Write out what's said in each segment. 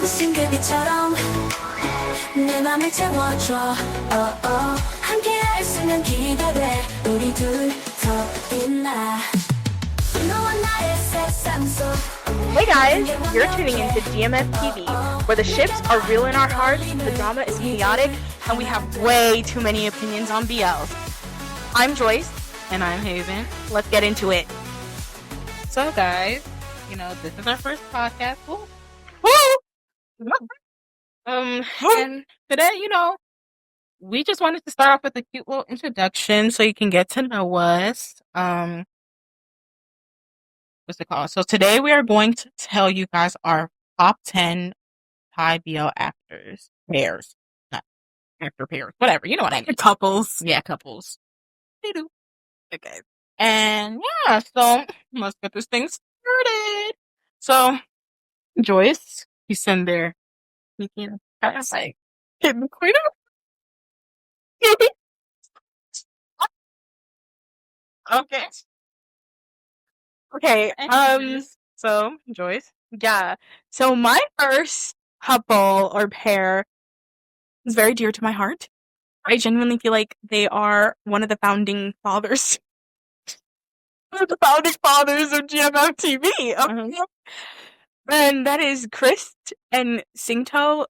신기비처럼 내 맘을 채워줘 함께 할 수 있는 기대돼 우리 둘 더 빛나 너와 나의 세상 속 Hey guys, you're tuning into jmhtv, where the ships are real in our hearts, the drama is chaotic, and we have way too many opinions on BLs. I'm Joyce. And I'm Haven. Let's get into it. So, guys, this is our first podcast. Woo! And today, we just wanted to start off with a cute little introduction so you can get to know us. What's it called? So today we are going to tell you guys our top 10 Thai BL actors. Pairs. Not actor pairs. Whatever. You know what I mean. Couples. Yeah, couples. They do. Okay. And yeah, so let's get this thing started. So, Joyce, he's in there. You can kind of like hitting the queen up. Okay. Okay, So, Joyce. yeah. So my first couple or pair is very dear to my heart. I genuinely feel like they are one of the founding fathers. One of the founding fathers of jmhtv. Mhm. And that is Chris and Sinto.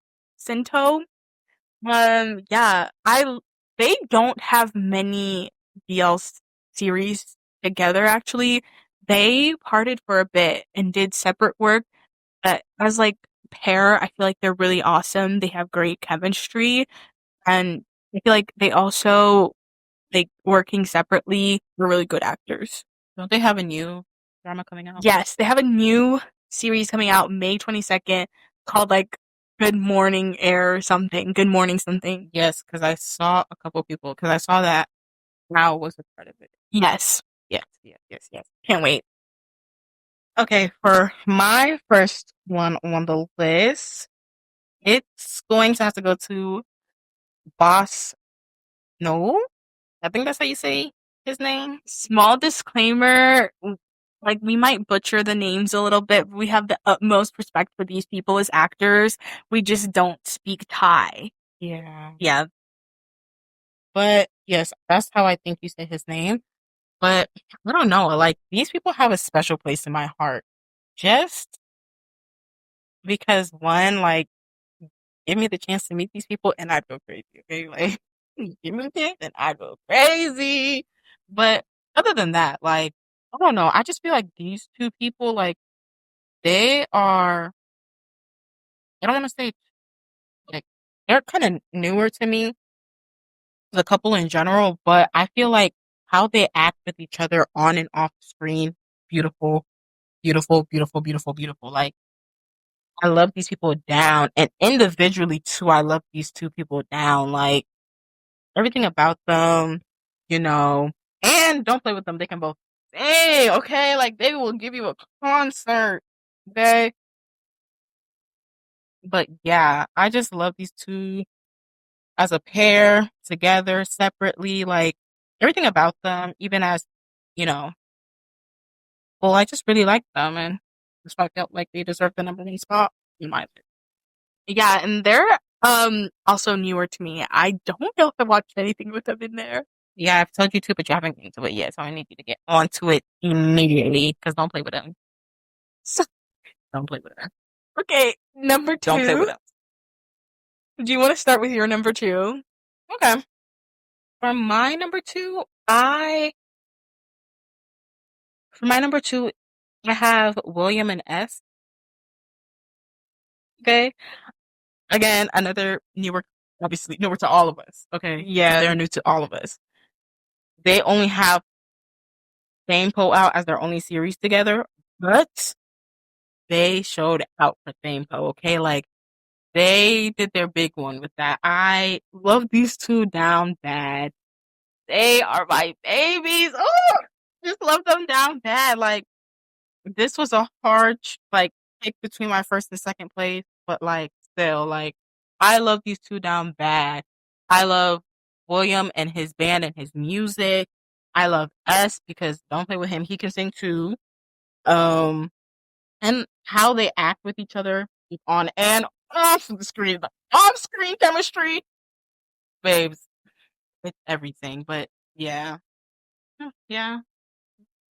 Yeah, they don't have many BL series together, actually. They parted for a bit and did separate work, but as like pair, I feel like they're really awesome. They have great chemistry, and I feel like they also, like, working separately, were really good actors. Don't they have a new drama coming out? Yes, they have a new series coming out May 22nd called like Good Morning Air or something. Good Morning something. Yes, because I saw a couple people, because I saw that Now was a part of it. Yes. Yes. Can't wait. Okay, for my first one on the list, it's going to have to go to Boss No. I think that's how you say his name. Small disclaimer, like, we might butcher the names a little bit. We have the utmost respect for these people as actors. We just don't speak Thai. Yeah. Yeah. But yes, that's how I think you say his name. But I don't know, like, these people have a special place in my heart. Just because, one, like, give me the chance to meet these people and I'd go crazy, okay? Like, give me the chance and I'd go crazy. But other than that, like, I don't know. I just feel like these two people, like, they are, I don't want to say, like, they're kind of newer to me, the couple in general, but I feel like how they act with each other on and off screen, beautiful, beautiful, beautiful, beautiful, beautiful. Like, I love these people down, and individually too, I love these two people down. Like, everything about them, and don't play with them. They can both sing, okay? Like, they will give you a concert, okay? But yeah, I just love these two as a pair, together, separately, like, everything about them, even as, well, I just really like them, and just I felt like they deserve the number one spot in my opinion. Yeah, and they're also newer to me. I don't know if I watched anything with them in there. Yeah, I've told you to, but you haven't gotten to it yet, so I need you to get onto it immediately, because don't play with them. Don't play with them. Okay, number 2. Don't play with them. Do you want to start with your number 2? Okay. For my number 2, I have William and S. Okay. Again, another obviously newer to all of us. Okay. Yeah. They're new to all of us. They only have Fame Po out as their only series together, but they showed out for Fame Po. Okay. Like, they did their big one with that. I love these two down bad. They are my babies. Oh, just love them down bad. Like, this was a hard, like, pick between my first and second place, but, like, still, like, I love these two down bad. I love William and his band and his music. I love S because don't play with him. He can sing too. And how they act with each other on and off the screen, off screen chemistry, babes, with everything. But yeah, yeah.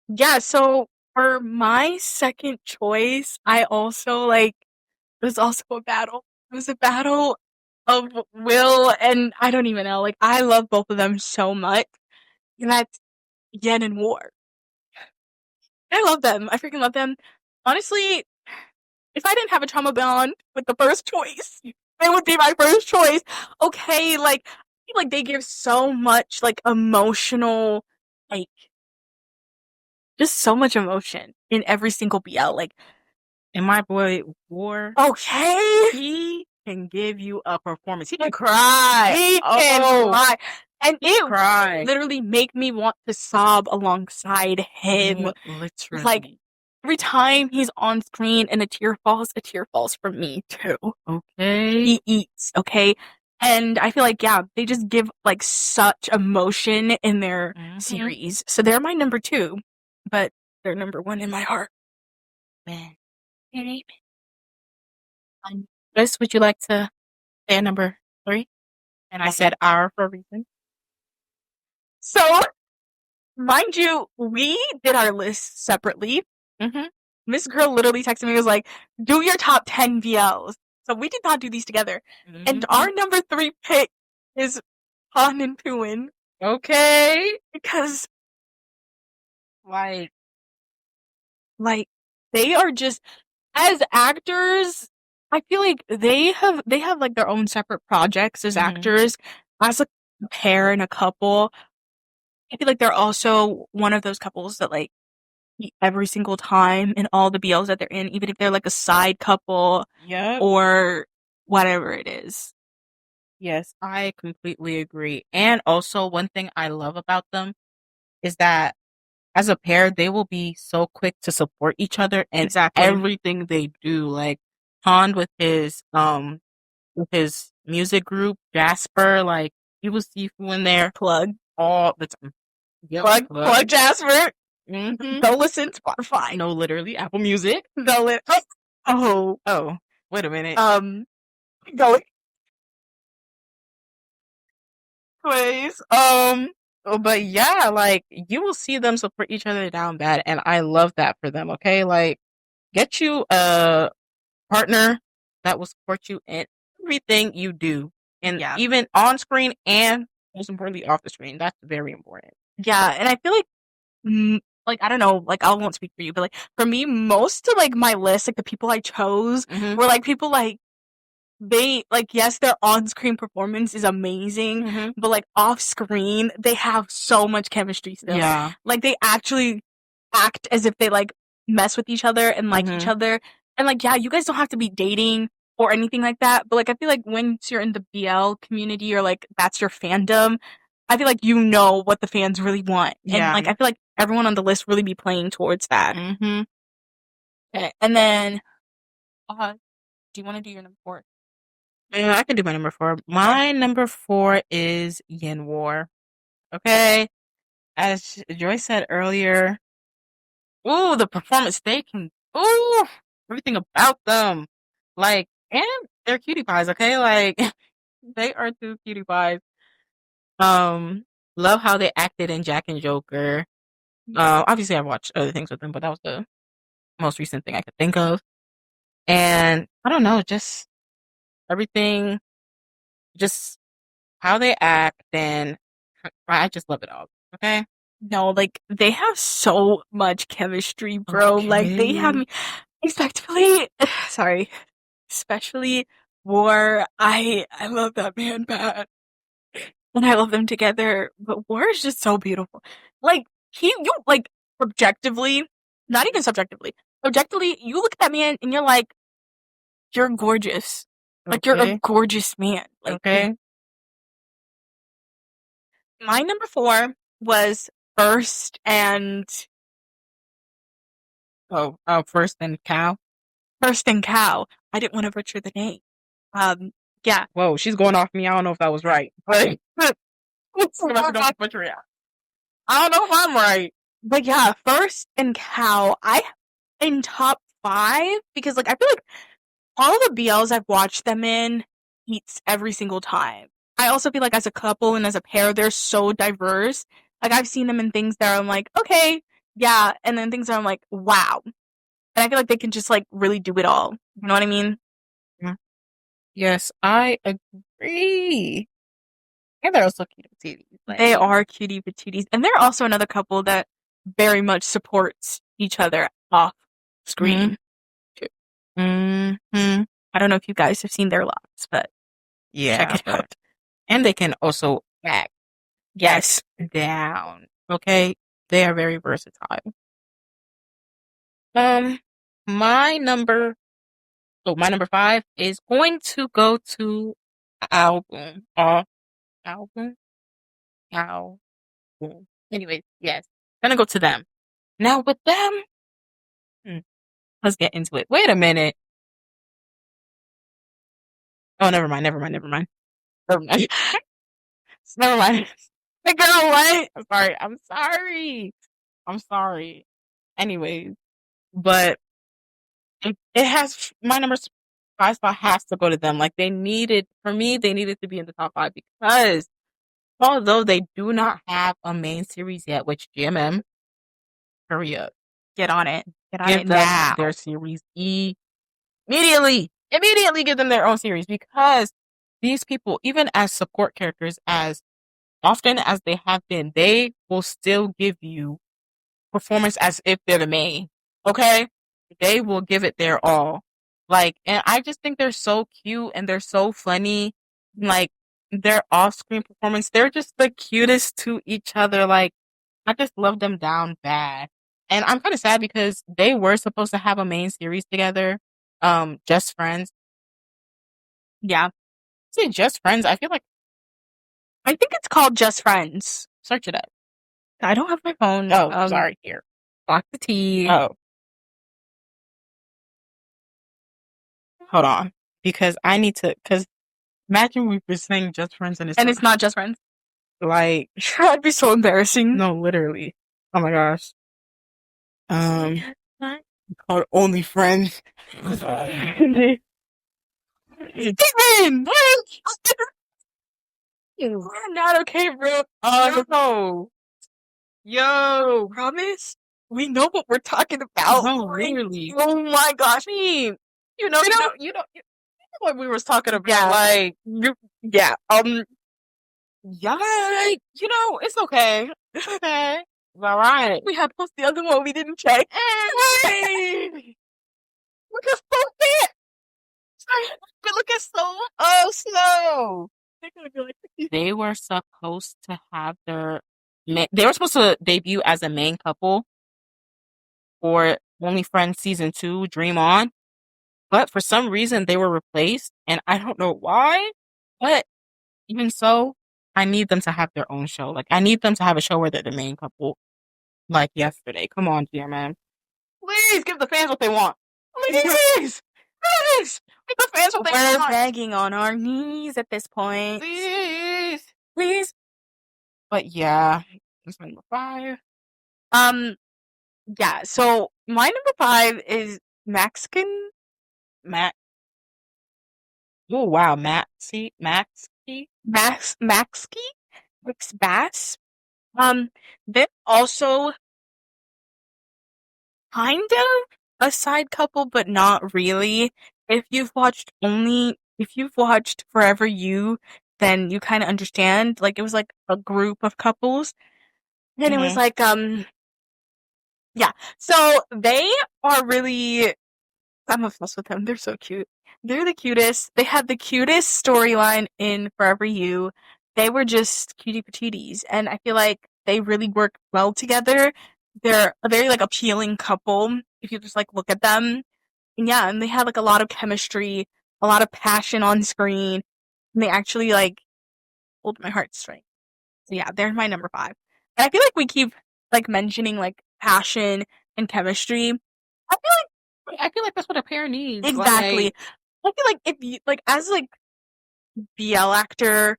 Yeah, so for my second choice, I also like it was also a battle. It was a battle of Will and I don't even know. Like I love both of them so much. And that's Yen and War. I love them. I freaking love them. Honestly, if I didn't have a trauma bond with the first choice, they would be my first choice. Okay, like I feel like they give so much like emotional like just so much emotion in every single BL. Like, And my boy War, okay, he can give you a performance. He can cry. he can cry, and he it cry. literally make me want to sob alongside him. Literally. Like every time he's on screen and a tear falls for me too. Okay. He eats, okay? And I feel like, yeah, they just give like such emotion in their series. So they're my number 2, but they're number 1 in my heart. Man. Chris, would you like to say number 3? And I said our for a reason. So, mind you, we did our list separately. Miss Girl literally texted me and was like, do your top 10 VLs. So we did not do these together. And our number 3 pick is Han and Puin. Okay. Because, Like, they are just, as actors, I feel like they have like their own separate projects as actors. As a pair and a couple, I feel like they're also one of those couples that like every single time in all the BLs that they're in, even if they're like a side couple or whatever it is. Yes, I completely agree. And also, one thing I love about them is that as a pair, they will be so quick to support each other and everything they do. Like Han with his music group, Jasper, like you will see in there Plug all the time. Yep, plug Jasper. Go listen to Spotify. No, literally Apple Music. Oh, wait a minute. Go. Anyways, but yeah, like you will see them support each other down bad, and I love that for them. Okay, like get you a partner that will support you in everything you do, and even on screen and most importantly off the screen. That's very important. Yeah, and I feel like I don't know, like I won't speak for you, but like for me, most of like my list, like the people I chose were like people like they like yes, their on-screen performance is amazing, but like off-screen they have so much chemistry still. Yeah, like they actually act as if they like mess with each other and like each other, and like yeah, you guys don't have to be dating or anything like that, but like I feel like once you're in the BL community or like that's your fandom, I feel like you know what the fans really want, and like I feel like everyone on the list really be playing towards that. Okay, and then do you want to do your number 4? Yeah, I can do my number 4. My number 4 is Yin War. Okay. As Joy said earlier, the performance they can, everything about them. Like, and they're cutie pies, okay? Like, they are 2 cutie pies. Love how they acted in Jack and Joker. Obviously I've watched other things with them, but that was the most recent thing I could think of. And I don't know, just everything, just how they act, and I just love it all. Okay. No, like they have so much chemistry, bro. Like they have me, especially War. I love that man bad, and I love them together. But War is just so beautiful. Like you like objectively, not even subjectively. Objectively, you look at that man and you're like, you're gorgeous. Like you're a gorgeous man. Like my number 4 was First and First and Cow. First and Cow. I didn't want to butcher the name. Yeah. Whoa, she's going off me. I don't know if that was right. I don't know if I'm right. But yeah, First and Cow, I in top 5 because like I feel like all the BLs I've watched them in beats every single time. I also feel like as a couple and as a pair, they're so diverse. Like I've seen them in things that I'm like, okay, yeah, and then things that I'm like, wow. And I feel like they can just like really do it all. You know what I mean? Yes, I agree. And they're also cute too. They are cutie patooties. And they're also another couple that very much supports each other off screen. Mm-hmm. I don't know if you guys have seen their lives, but Yeah, check it out. and they can also act Yes. down. Okay, they are very versatile. My number 5 is going to go to album. Album. Anyways, yes, gonna go to them. Now with them, let's get into it. Wait a minute. Oh, never mind. Never mind. Never mind. Never mind. Never mind. The girl, what? I'm sorry. I'm sorry. I'm sorry. Anyways, but it has my number 5 spot has to go to them. Like they needed for me, they needed to be in the top 5 because although they do not have a main series yet, which GMM, hurry up, Get on it. Get on give it them now. their series immediately give them their own series because these people, even as support characters, as often as they have been, they will still give you performance as if they're the main. Okay? They will give it their all. Like, and I just think they're so cute and they're so funny. Like, their off-screen performance, they're just the cutest to each other. Like, I just love them down bad. And I'm kind of sad because they were supposed to have a main series together. Just Friends. Yeah. Say Just Friends. I feel like I think it's called Just Friends. search it up. I don't have my phone. Oh, sorry. Here. Block the T. Oh. Hold on. Because I need to, because imagine we were saying Just Friends and it's not Just Friends. like, That'd be so embarrassing. no, literally. Oh my gosh. Called Only Friends. Steven! We're not okay, bro. Oh no. Yo. Promise? We know what we're talking about. No, literally. Oh my gosh. You know what we was talking about. Yeah. Like, yeah. yeah, like, it's okay. It's okay. It's all right. We had to post the other one we didn't check. Hey! Look at so fit. Look at so slow. They were supposed to have they were supposed to debut as a main couple for Only Friends season 2, Dream On. But for some reason they were replaced and I don't know why. But even so, I need them to have their own show. Like I need them to have a show where they're the main couple. Like yesterday. Come on, dear man. Please give the fans what they want. Please. Please. Give the fans what they We're want. begging on our knees at this point. Please. But yeah, that's my number 5. Yeah, so my number 5 is Mexican. Oh wow, Maxi. Maxki? Mix Bass. They're also kind of a side couple, but not really. If you've watched Forever You, then you kind of understand. Like, it was like a group of couples. And it was like, yeah. So they are really, I'm obsessed with them. They're so cute. They're the cutest. They had the cutest storyline in Forever You. They were just cutie patooties. And I feel like they really work well together. They're a very like appealing couple if you just like look at them. And yeah, and they had like a lot of chemistry, a lot of passion on screen. And they actually like hold my heartstrings. So yeah, they're my number 5. And I feel like we keep like mentioning like passion and chemistry. I feel like that's what a pair needs. Exactly. Like, I feel like if you like as like BL actors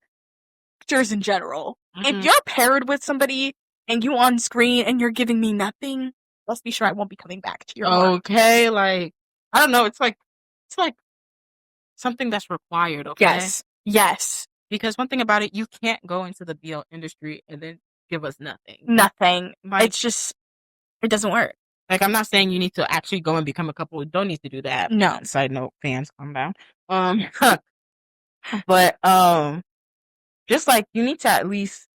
in general, if you're paired with somebody and you on screen and you're giving me nothing, let's be sure I won't be coming back to your work. okay, like I don't know, it's like something that's required, okay? Yes. Yes. Because one thing about it, you can't go into the BL industry and then give us nothing. Nothing. Like, It's just, it doesn't work. Like, I'm not saying you need to actually go and become a couple. You don't need to do that. No. Side note, fans, calm down. But just like you need to at least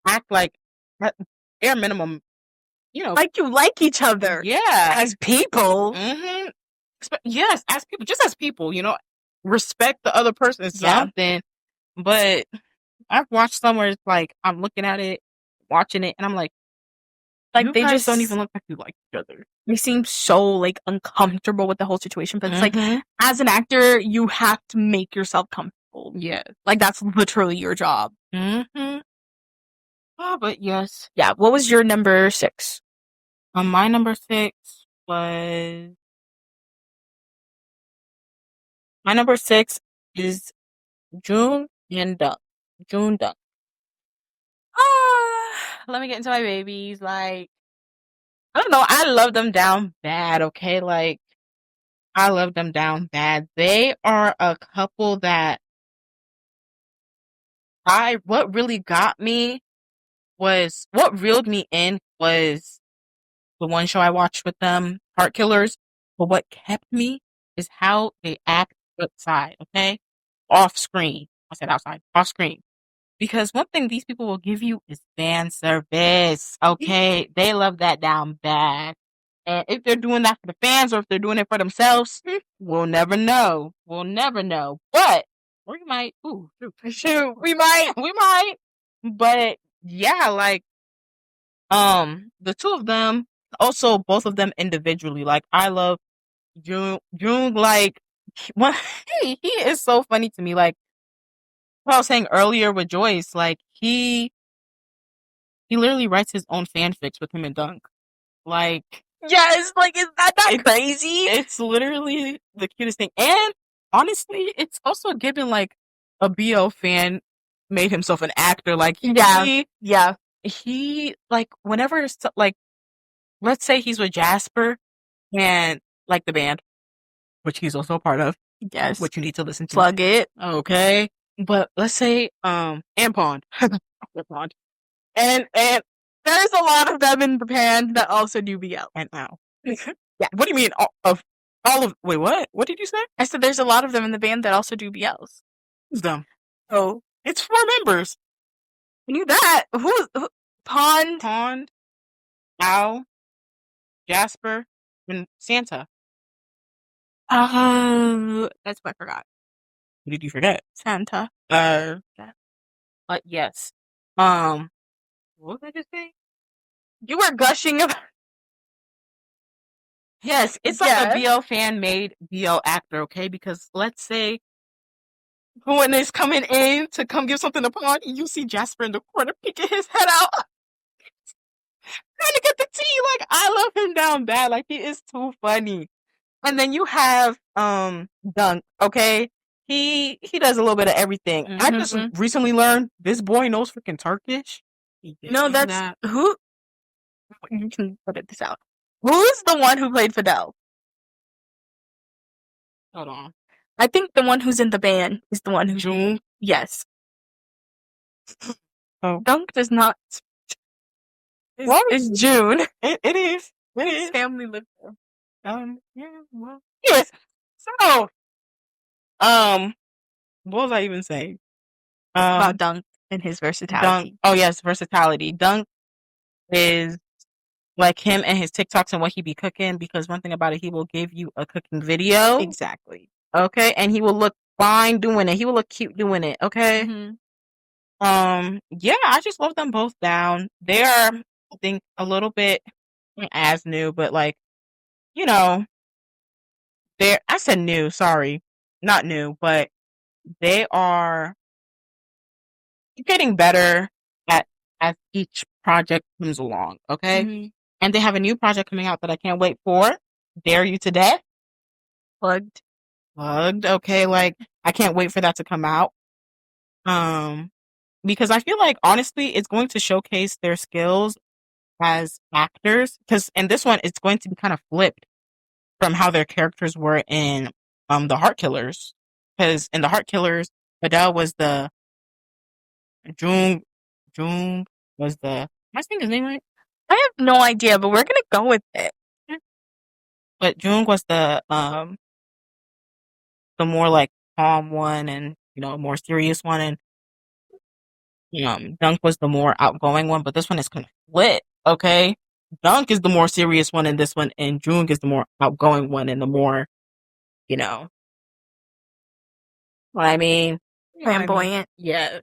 act like at bare minimum, you know, Like you like each other. yeah, As people. mm-hmm. Yes, as people, just as people, you know, respect the other person is Yeah. something. But I've watched some where it's like I'm looking at it, watching it, and I'm like, you they guys just don't even look like you like each other. They seem so like uncomfortable with the whole situation. But it's like, Mhm. as an actor, you have to make yourself comfortable. Yeah. Like that's literally your job. Mm-hmm. Oh, but yes. Yeah. What was your number 6? My number 6 was my number 6 is June and Dunk. June Dunk. Let me get into my babies. Like, I don't know. I love them down bad. Okay, like I love them down bad. They are a couple that what really got me was what reeled me in was the one show I watched with them, Heart Killers. But what kept me is how they act outside, okay? Off screen. I said outside, off screen. Because one thing these people will give you is fan service, okay? They love that down bad. And if they're doing that for the fans or if they're doing it for themselves, we'll never know. We'll never know. But, or we might, shoot, we might. But, yeah, like, the two of them, also both of them individually. Like I love Jung. Like he is so funny to me. Like what I was saying earlier with Joyce, like he literally writes his own fanfics with him and Dunk. Like Yes. Like, is that crazy? It's literally the cutest thing. And honestly, it's also given like a BL fan made himself an actor. Like Yeah. He like whenever like let's say he's with Jasper and like the band, which he's also a part of. Yes. Which you need to listen to. Plug it. Okay. But let's say and Pond. Pond. And there's a lot of them in Japan that also do BL. And now. Yeah. What do you mean wait, what? What did you say? I said there's a lot of them in the band that also do BLs. Who's them? Oh. It's 4 members. I knew that. Who Pond? Al, Jasper, and Santa. That's what I forgot. What did you forget? Santa. But yes. What was I just saying? You were gushing about. Yes, it's like a BL fan made BL actor, okay? Because let's say when is coming in to come give something to Pond, you see Jasper in the corner peeking his head out. Trying to get the tea. Like, I love him down bad. Like, he is too funny. And then you have Dunk, okay? He does a little bit of everything. Mm-hmm. I just recently learned this boy knows freaking Turkish. No, that's who. You can put this out. Who's the one who played Fidel? Hold on. I think the one who's in the band is the one who's June. Yes. Oh, Dunk does not. It's June. It is. His family lives there. Yeah. Well. Yes. So. What was I even saying? About Dunk and his versatility. Dunk. Oh yes, versatility. Dunk is like him and his TikToks and what he be cooking, because one thing about it, he will give you a cooking video. Exactly. Okay, and he will look fine doing it. He will look cute doing it. Okay. Mm-hmm. Yeah, I just love them both down. They are, I think, a little bit as new, but like, you know, I said new, sorry. Not new, but they are getting better as each project comes along, okay? Mm-hmm. And they have a new project coming out that I can't wait for. Dare You to Death. Plugged. Okay, like I can't wait for that to come out. Because I feel like honestly it's going to showcase their skills as actors, because in this one it's going to be kind of flipped from how their characters were in the Heart Killers. because in the Heart Killers, Adele was the Jung. Jung was the. Am I saying his name right? I have no idea, but we're gonna go with it. But Jung was the more like calm one, and more serious one, and Dunk was the more outgoing one. But this one is kind of split. Okay, Dunk is the more serious one in this one, and Jung is the more outgoing one, and the more you know what I mean. Flamboyant. Yeah.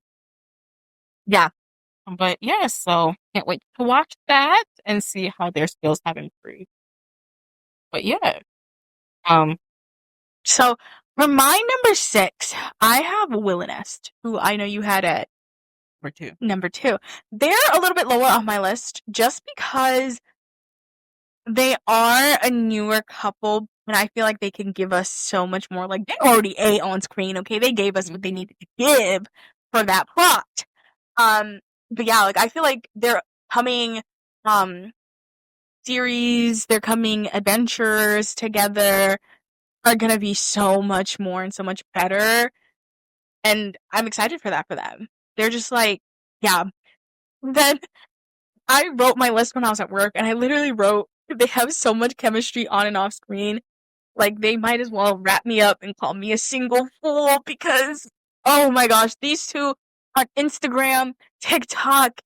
Yeah. But yeah, so can't wait to watch that and see how their skills have improved. But yeah, um, So for my number 6, I have Will and Est, who I know you had at or two. number 2. They're a little bit lower on my list just because they are a newer couple, and I feel like they can give us so much more. Like, they're already on screen, okay? They gave us what they needed to give for that plot. But yeah, like, I feel like they're coming, series, they're coming adventures together are gonna be so much more and so much better. And I'm excited for that for them. They're just like, yeah. Then I wrote my list when I was at work, and I literally wrote, they have so much chemistry on and off screen. Like, they might as well wrap me up and call me a single fool because, oh my gosh, these two on Instagram, TikTok,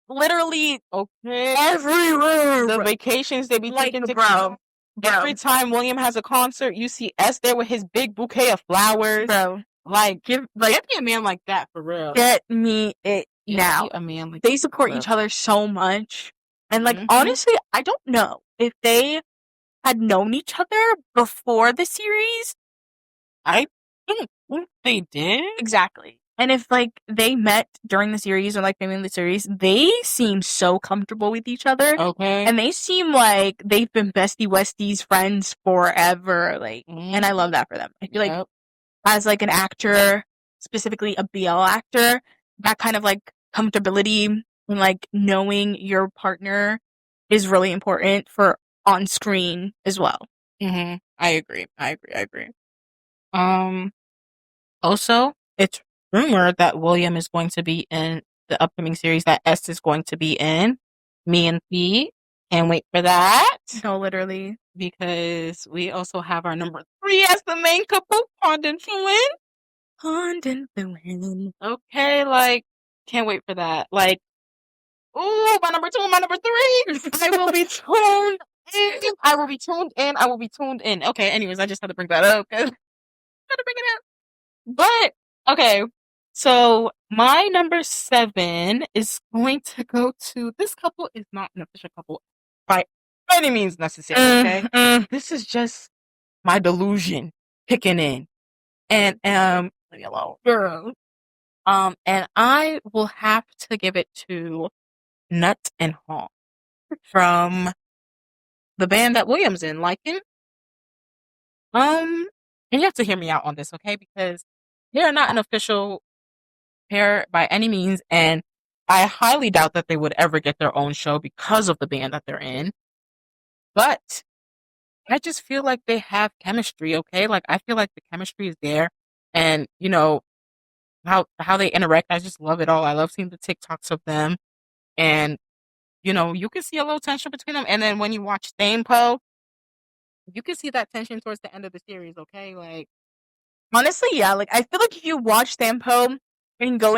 literally Okay. everywhere. The vacations they be Like, taking to bro. Every time William has a concert, you see S there with his big bouquet of flowers. Bro, Like, get me a man like that for real. get me it now. Get me a man like They support for each real. other so much. And, like, Mhm. honestly, I don't know if they had known each other before the series. I don't think they did. Exactly. And if, like, they met during the series or, like, filming the series, they seem so comfortable with each other. Okay. And they seem like they've been bestie westies friends forever. Like, and I love that for them. I feel like Yep. as, like, an actor, specifically a BL actor, that kind of, like, comfortability and, like, knowing your partner is really important for on screen as well. I agree. Also, it's rumored that William is going to be in the upcoming series that S is going to be in. Me and P. Can't wait for that. No, literally. Because we also have our number 3 as the main couple, Pond and Flynn. Pond and Flynn. Okay, like, can't wait for that. Like, ooh, my number 2, my number 3. I will be tuned in. I will be tuned in. Okay, anyways, I just had to bring that up because had to bring it up. But okay, so my number 7 is going to go to this couple. Is not an official couple by any means necessary. Okay, this is just my delusion kicking in, and leave me alone, girl. And I will have to give it to Nut and Hall from the band that William's in, Lycan. And you have to hear me out on this, okay? Because they are not an official pair by any means, and I highly doubt that they would ever get their own show because of the band that they're in. But I just feel like they have chemistry, okay? Like, I feel like the chemistry is there, and how they interact, I just love it all. I love seeing the TikToks of them, and you can see a little tension between them. And then when you watch Stainpo, you can see that tension towards the end of the series, okay? Like, honestly, yeah. Like, I feel like if you watch Sampo and go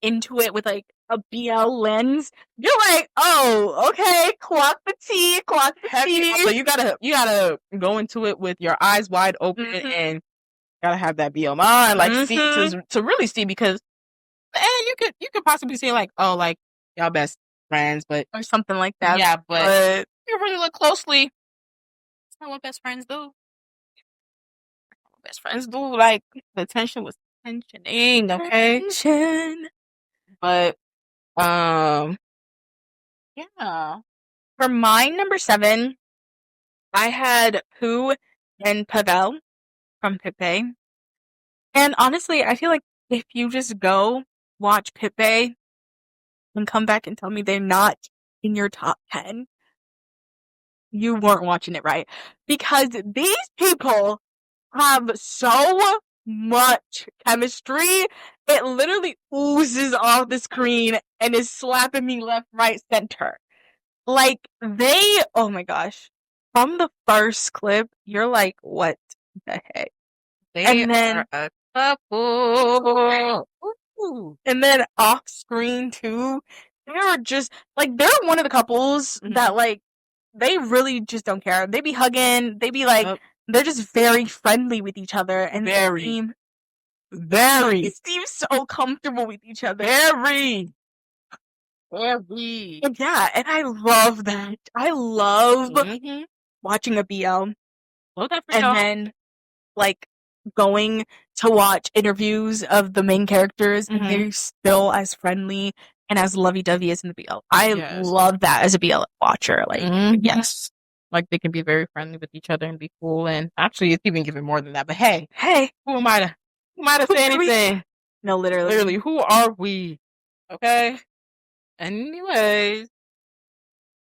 into it with, like, a BL lens, you're like, oh, okay, clock the tea. So you gotta go into it with your eyes wide open and gotta have that BL mind, like, see to really see, because you could possibly say, like, oh, like, y'all best friends, but or something like that. yeah, but if you really look closely, it's not what best friends do. Best friends do, like, the tension was tensioning, okay? Tension. But yeah. For my number 7, I had Pooh and Pavel from Pipe. And honestly, I feel like if you just go watch Pipe and come back and tell me they're not in your top 10, you weren't watching it right. Because these people have so much chemistry. It literally oozes off the screen and is slapping me left, right, center. Like, oh my gosh. From the first clip, you're like, what the heck? They And then are a couple. Ooh. And then off screen too, they're just like they're one of the couples that like they really just don't care. They be hugging, they be like Yep. they're just very friendly with each other and Very. they seem so comfortable with each other. Very. And yeah, and I love that. I love watching a BL Love that for and y'all. then like going to watch interviews of the main characters and they're still as friendly and as lovey-dovey as in the BL. I love that as a BL watcher. Like, yes. Like they can be very friendly with each other and be cool. And actually, it's even given more than that. But hey, who am I to say anything? No, literally. Who are we? Okay. Anyways,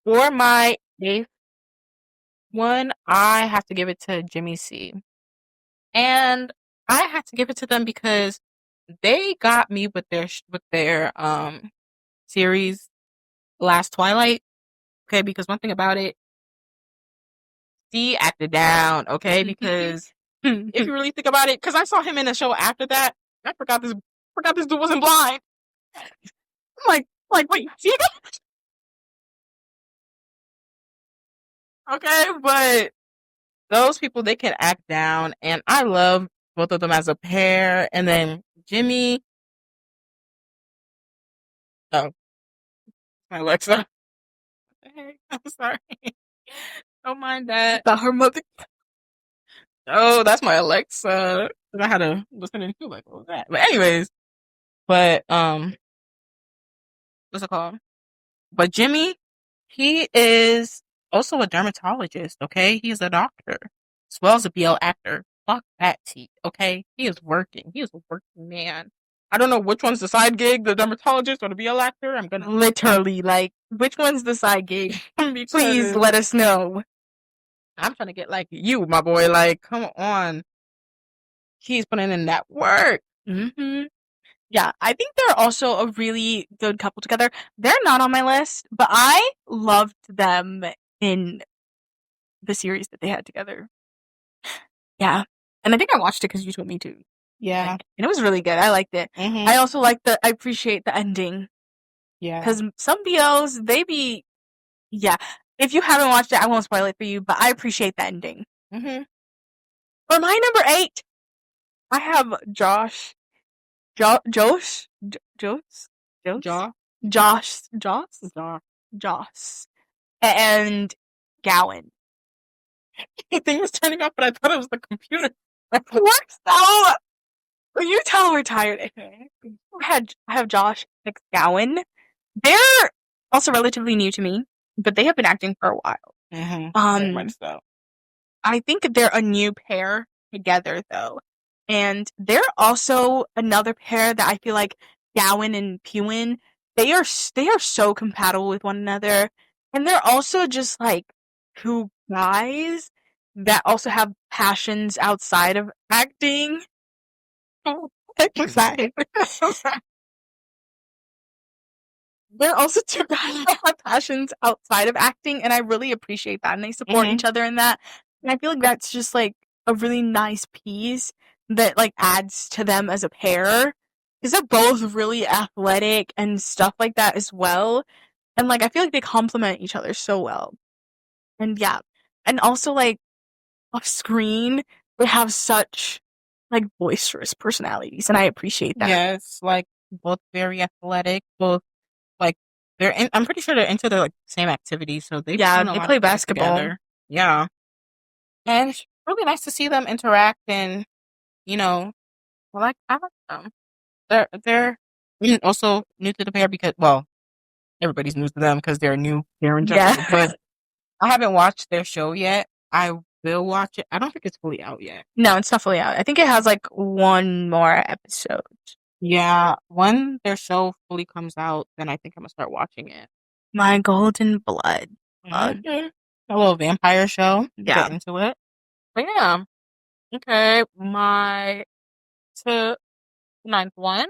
for my 8th one, I have to give it to Jimmy C. And I had to give it to them because they got me with their series Last Twilight. Okay, because one thing about it, C acted down, okay? Because if you really think about it, because I saw him in a show after that, I forgot this dude wasn't blind. I'm like, wait, see? Okay, but those people, they can act down, and I love both of them as a pair. And then Jimmy, oh, my Alexa. Hey, I'm sorry. Don't mind that. About her mother. Oh, that's my Alexa. I had to listen to like, what was that? But anyways, what's it called? But Jimmy, he is also a dermatologist, okay? He's a doctor, as well as a BL actor. Fuck that T, okay? He is working. He is a working man. I don't know which one's the side gig, the dermatologist or the BL actor. I'm gonna literally like which one's the side gig? Please let us know. I'm trying to get like you, my boy. Like, come on. He's putting in that work. Yeah, I think they're also a really good couple together. They're not on my list, but I loved them in the series that they had together. Yeah. And I think I watched it because you told me to. Yeah. Like, and it was really good. I liked it. I also I appreciate the ending. Yeah. Because some BLs, yeah. If you haven't watched it, I won't spoil it for you, but I appreciate the ending. For my number 8, I have Josh, and Gowan. The thing was turning off, but I thought it was the computer. What? Oh, you tell we're tired. I have Josh McGowan. They're also relatively new to me, but they have been acting for a while. Very much so. I think they're a new pair together, though. And they're also another pair that I feel like Gowan and Pewin, they are so compatible with one another. And they're also just like two guys that also have passions outside of acting. Oh, excited. They're also two guys that have passions outside of acting, and I really appreciate that. And they support each other in that. And I feel like that's just like a really nice piece that like adds to them as a pair. Because they're both really athletic and stuff like that as well. And like I feel like they complement each other so well. And yeah. And also like off screen, they have such like boisterous personalities, and I appreciate that. Yes, like both very athletic, both like I'm pretty sure they're into the like same activities, so they play basketball together. Yeah, and it's really nice to see them interact, and I like them. They're also new to the pair because everybody's new to them because they're new here in general. Yeah. But I haven't watched their show yet. I will watch it. I don't think it's fully out yet. No, it's not fully out. I think it has like one more episode. Yeah, when their show fully comes out, then I think I'm gonna start watching it. My Golden Blood. A little vampire show. Yeah. Get into it. But yeah. Okay, my to the ninth one,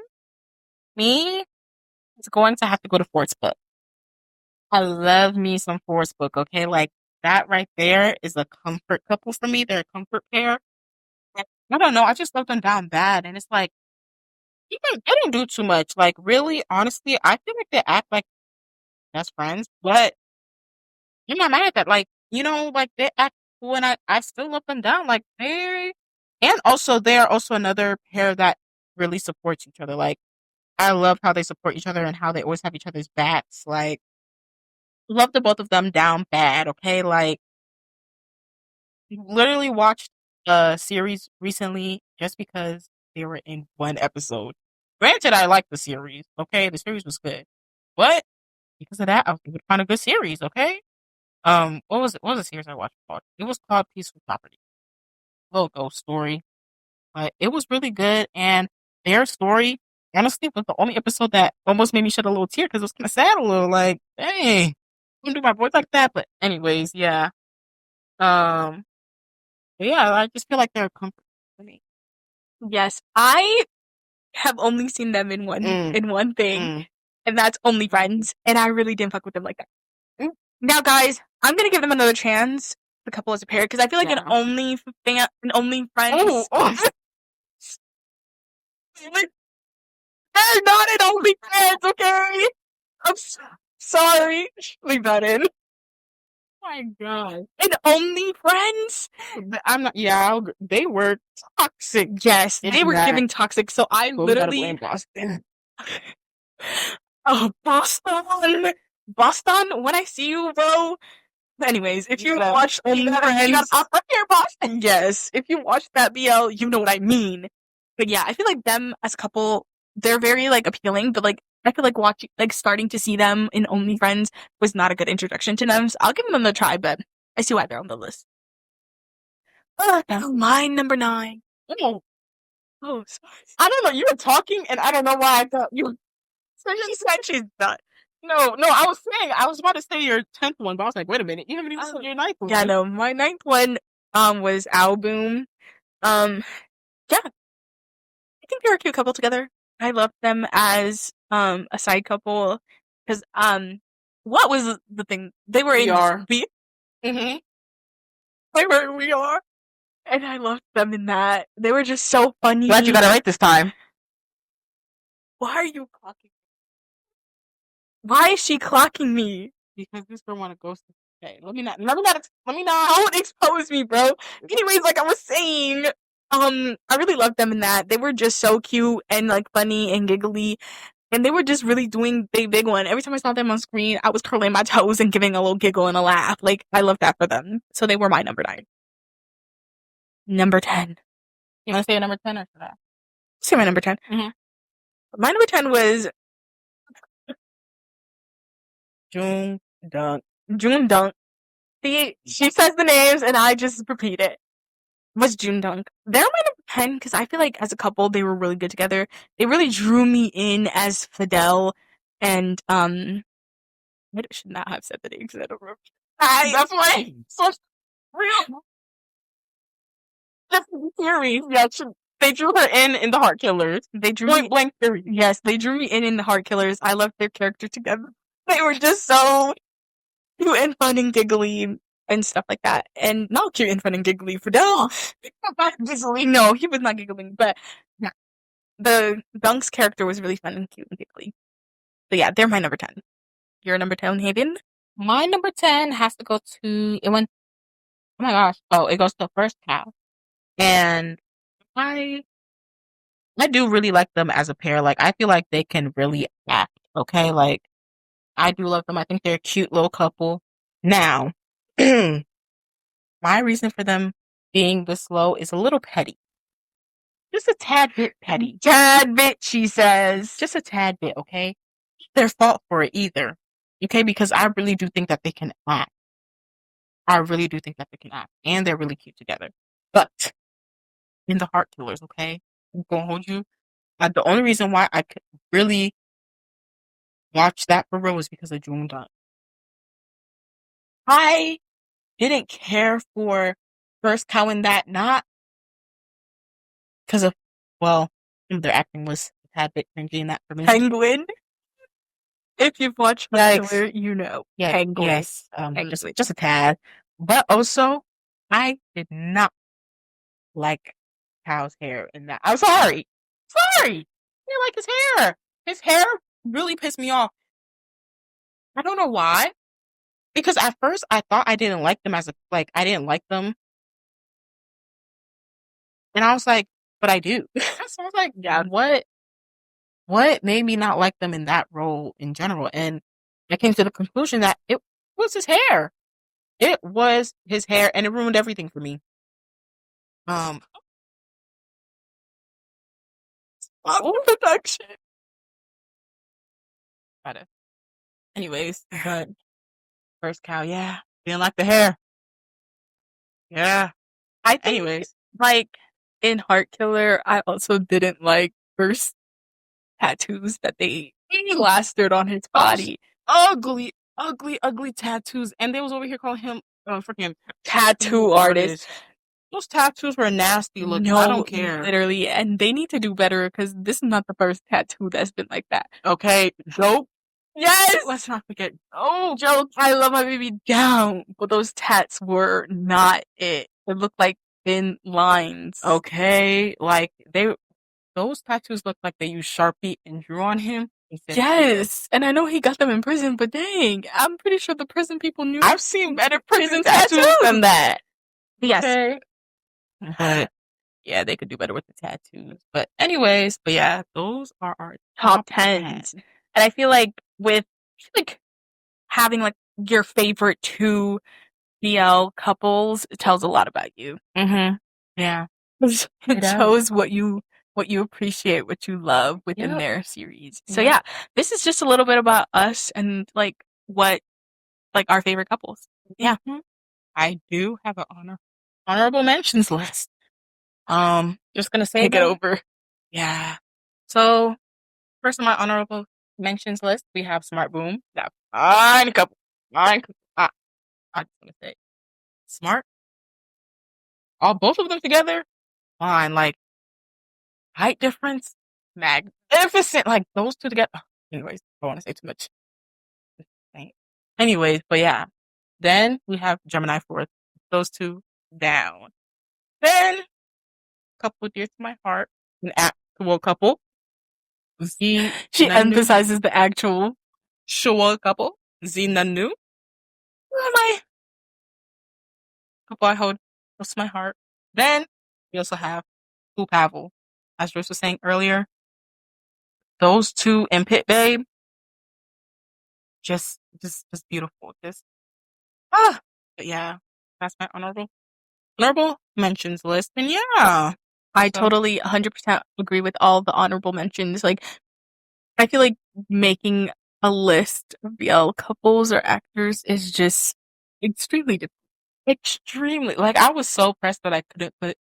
me is going to have to go to Fort's book. I love me some Fort's book, okay? Like, that right there is a comfort couple for me. They're a comfort pair. And I don't know, I just love them down bad. And it's like, they don't do too much. Like, really, honestly, I feel like they act like best friends, but I'm not mad at that. Like, like they act cool and I still love them down. Like, and also they are also another pair that really supports each other. Like, I love how they support each other and how they always have each other's backs. Like, love the both of them down bad, okay? Like, literally watched a series recently just because they were in one episode. Granted, I like the series, okay? The series was good. But because of that, I was able to find a good series, okay? What was it? What was the series I watched called? It was called Peaceful Property. Little ghost story. But it was really good, and their story, honestly, was the only episode that almost made me shed a little tear because it was kind of sad a little. Like, dang, I don't do my voice like that. But anyways, yeah. Um, but yeah, I just feel like they're a comfort for me. Yes, I have only seen them in one thing, and that's Only Friends, and I really didn't fuck with them like that. Now, guys, I'm gonna give them another chance, the couple as a pair, because I feel like an Only Friends. Oh. They're not an Only Friends, okay? I'm sorry. Leave that in. My God. And Only Friends? I'm not. Yeah, they were toxic. Yes, they were giving toxic. So I But we gotta literally. blame Boston. Oh, Boston! Boston, when I see you, bro. Anyways, if you watch Only Friends, you gotta pop up here, Boston. Yes, if you watch that BL, you know what I mean. But yeah, I feel like them as a couple, they're very like appealing. But like, I feel like watching, like starting to see them in Only Friends was not a good introduction to them. So I'll give them a try, but I see why they're on the list. Now my number 9. Oh, sorry. I don't know. You were talking, and I don't know why I thought you. So she said she's done. No, I was about to say your 10th one, but I was like, wait a minute, you haven't even said your 9th one. Yeah, no, my 9th one, was Album. Yeah. I think they're a cute couple together. I love them as, a side couple. Cause, what was the thing? They were in We Mm-hmm. They were in We Are. And I loved them in that. They were just so funny. Glad you got it right this time. Why are you clocking me? Why is she clocking me? Because this girl wanna ghost me. Okay, let me not. Don't expose me, bro. Anyways, like I was saying, I really loved them in that. They were just so cute and like funny and giggly. And they were just really doing big one. Every time I saw them on screen, I was curling my toes and giving a little giggle and a laugh. Like, I love that for them. So they were my number 9. Number 10. You want to say your number 10 or should I? Say my number 10. Mm-hmm. My number 10 was June Dunk. June Dunk. See, she says the names and I just repeat it. Was June Dunk. They're my number 10 because I feel like as a couple, they were really good together. They really drew me in as Fidel and, I should not have said the names. I don't remember. That's why. So real. That's the theory. Yeah, they drew her in the Heart Killers. They drew Point blank theory. Yes, they drew me in the Heart Killers. I loved their character together. They were just so cute and fun and giggly and stuff like that. And not cute and fun and giggly for Del. No, he was not giggling, but yeah. The Dunk's character was really fun and cute and giggly. But yeah, they're my number 10. Your number 10, Hayden? My number 10 has to go to, it went, oh my gosh. Oh, it goes to First Cow. And I do really like them as a pair. Like, I feel like they can really act, okay? Like, I do love them. I think they're a cute little couple. Now, my reason for them being this low is a little petty. Just a tad bit petty. Tad bit, she says. Just a tad bit, okay? Not their fault for it either. Okay, because I really do think that they can act. I really do think that they can act. And they're really cute together. But in the Heart Killers, okay? I'm gonna hold you. The only reason why I could really watch that for real was because of June Dunk. I didn't care for First Cow in that, not because of, well, Their acting was a tad bit cringy in that for me. Penguin. If you've watched Yikes. Killer, you know. Yeah, Penguin. yes, Penguin. just a tad. But also, I did not like Cal's hair in that. I'm sorry. Sorry. I didn't like his hair. His hair really pissed me off. I don't know why. Because at first I thought I didn't like them I didn't like them. And I was like, but I do. So I was like, Yeah. what made me not like them in that role in general? And I came to the conclusion that it was his hair. It was his hair, and it ruined everything for me. Production. Anyways, but first Cal, yeah, didn't like the hair. Yeah. I think, Anyways, like, in Heart Killer, I also didn't like first tattoos that they plastered on his body. ugly, ugly, ugly tattoos, and they was over here calling him freaking Tattoo artist. Those tattoos were nasty looking. No, I don't care. literally, and they need to do better because this is not the first tattoo that's been like that. Okay, Joke. Yes, Let's not forget. oh, Joke, I love my baby down, but those tats were not it. It looked like thin lines. Okay, like those tattoos look like they used Sharpie and drew on him. Yes, and I know he got them in prison, but dang, I'm pretty sure the prison people knew. I've seen better prison tattoos than that. Yes. Okay. But yeah, they could do better with the tattoos. But anyways, but yeah, those are our top 10s. And I feel like having like your favorite two BL couples tells a lot about you. Mm-hmm. Yeah. It shows what you appreciate, what you love within their series. So yeah, this is just a little bit about us and like what like our favorite couples. Yeah. Mm-hmm. I do have an honorable mentions list. Just gonna say take it over. Yeah. So first on my honorable mentions list, we have Smart Boom. That fine couple. I just want to say Smart. Both of them together, fine. Like height difference, magnificent. Like those two together. Anyways, I don't want to say too much. Anyways, but yeah. Then we have Gemini 4th. Those two down. Then couple dear to my heart, an actual couple. She emphasizes the actual couple. Zinanu. Who am I? Couple I hold close to my heart. Then we also have Pavel. As Joyce was saying earlier, those two in Pit Babe, just beautiful. But yeah, that's my honorable mentions list. And yeah, I totally 100% agree with all the honorable mentions. Like, I feel like making a list of BL couples or actors is just extremely difficult. Extremely. Like, I was so pressed that I couldn't put.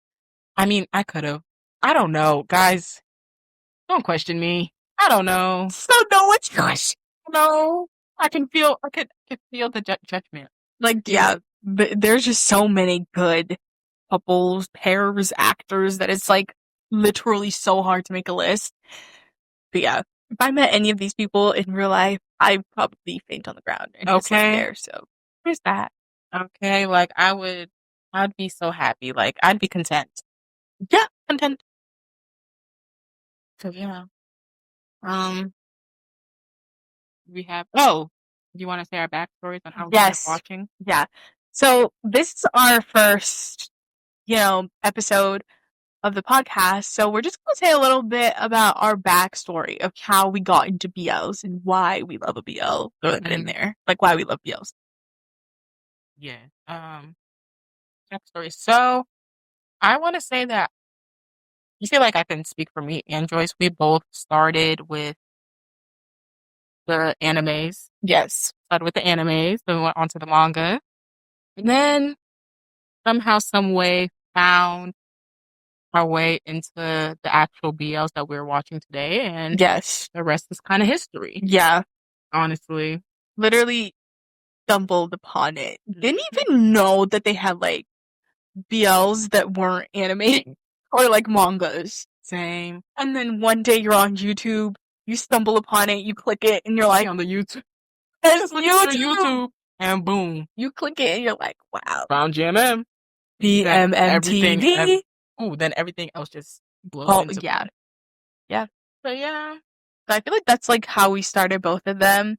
I mean, I could have. I don't know, guys. Don't question me. I don't know. Don't know what's gosh. No, I can feel. I could feel the judgment. Like, yeah, but there's just so many good couples, pairs, actors that it's like literally so hard to make a list. But yeah, if I met any of these people in real life, I'd probably faint on the ground and just like there. So there's that. Okay, like I'd be so happy. Like I'd be content. Yeah, content. So yeah. We have. Oh, do you want to say our backstories on how we started watching? Yeah. So this is our first, episode of the podcast. So we're just going to say a little bit about our backstory of how we got into BLs and why we love a BL. Throw that in there, like why we love BLs. Yeah. Backstory. So I want to say that I feel like I can speak for me and Joyce. We both started with the animes. Yes. Started with the animes, then we went on to the manga. And then somehow, some way found our way into the actual BLs that we're watching today. And yes, the rest is kind of history. Yeah. Honestly. Literally stumbled upon it. Didn't even know that they had like BLs that weren't anime or like mangas. Same. And then one day you're on YouTube, you stumble upon it, you click it, and you're like, On the YouTube. there's Look at the YouTube. YouTube. And boom. You click it, and you're like, wow. Found GMM. BMMTV. Then everything else just blows Oh, into yeah. play. Yeah. But yeah. So I feel like that's like how we started both of them.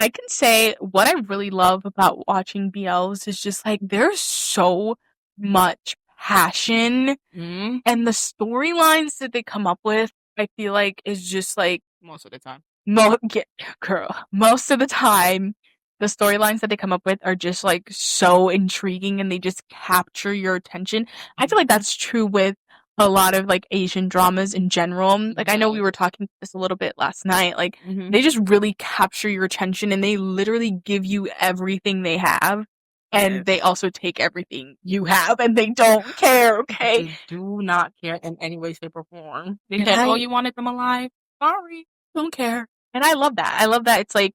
I can say what I really love about watching BLs is just like there's so much passion Mm, and the storylines that they come up with, I feel like is just like most of the time. most of the time the storylines that they come up with are just like so intriguing and they just capture your attention. I feel like that's true with a lot of like Asian dramas in general. Like I know we were talking this a little bit last night. Like they just really capture your attention and they literally give you everything they have. And Yes. they also take everything you have and they don't care, okay? They do not care in any way, shape, or form. They And said, I- oh, you wanted them alive? Sorry. Don't care. And I love that. I love that it's like,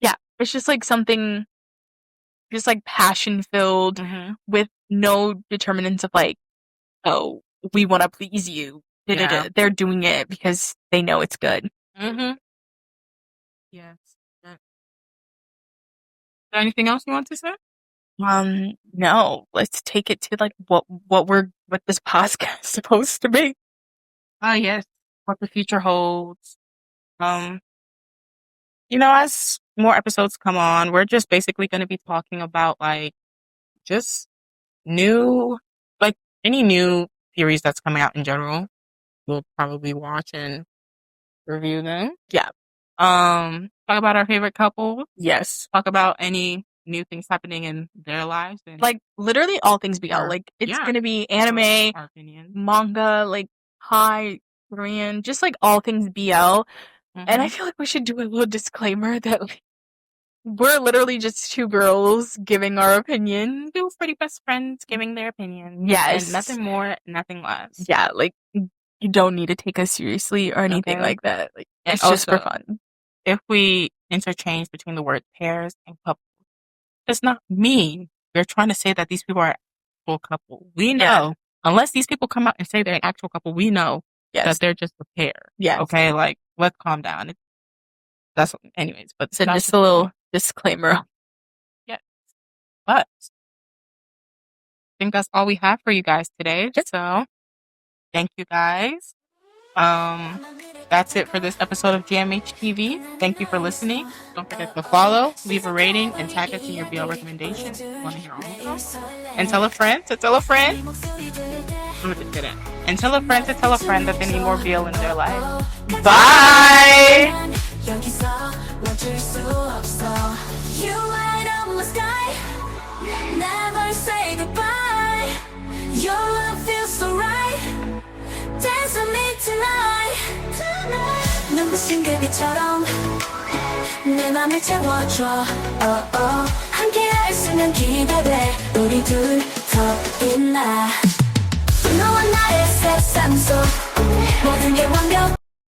yeah, it's just like something just like passion filled with no determinants of like, oh, we want to please you. Yeah. They're doing it because they know it's good. Mm-hmm. Yes. Yeah. Is there anything else you want to say? No, let's take it to like what this podcast is supposed to be. Yes. What the future holds. As more episodes come on, we're just basically going to be talking about like just any new series that's coming out in general. We'll probably watch and review them. Yeah. Talk about our favorite couple. Yes. Talk about any new things happening in their lives. And Like literally all things BL. Sure. Like it's Yeah. gonna be anime, our opinion. manga, like Thai, Korean, just like all things BL. And I feel like we should do a little disclaimer that like, we're literally just two girls giving our opinion. Two pretty best friends giving their opinion. Yes. And nothing more, nothing less. Yeah, like you don't need to take us seriously or anything Okay. like that. Like And it's just for also, fun. If we interchange between the word pairs and couple, it's not mean. We're trying to say that these people are an actual couple. We know, Yeah. unless these people come out and say they're an actual couple, we know Yes. that they're just a pair. Yes. Okay, like let's calm down. That's anyways, but So that's just a little disclaimer. But I think that's all we have for you guys today. So thank you guys. That's it for this episode of jmhtv. Thank you for listening. Don't forget to follow, leave a rating, and tag us in your BL recommendations. Want to hear all of them? And tell a friend to tell a friend. And tell a friend to tell a friend that they need more BL in their life. Bye! 여기서 멈출 수 없어. You light up my sky. Never say goodbye. Your love feels so right. Dance with me tonight. 눈부신 그빛처럼 내 맘을 채워줘. 함께 할 수는 기대돼. 우리 둘 더 빛나. 너와 나의 세상 속 모든 게 완벽.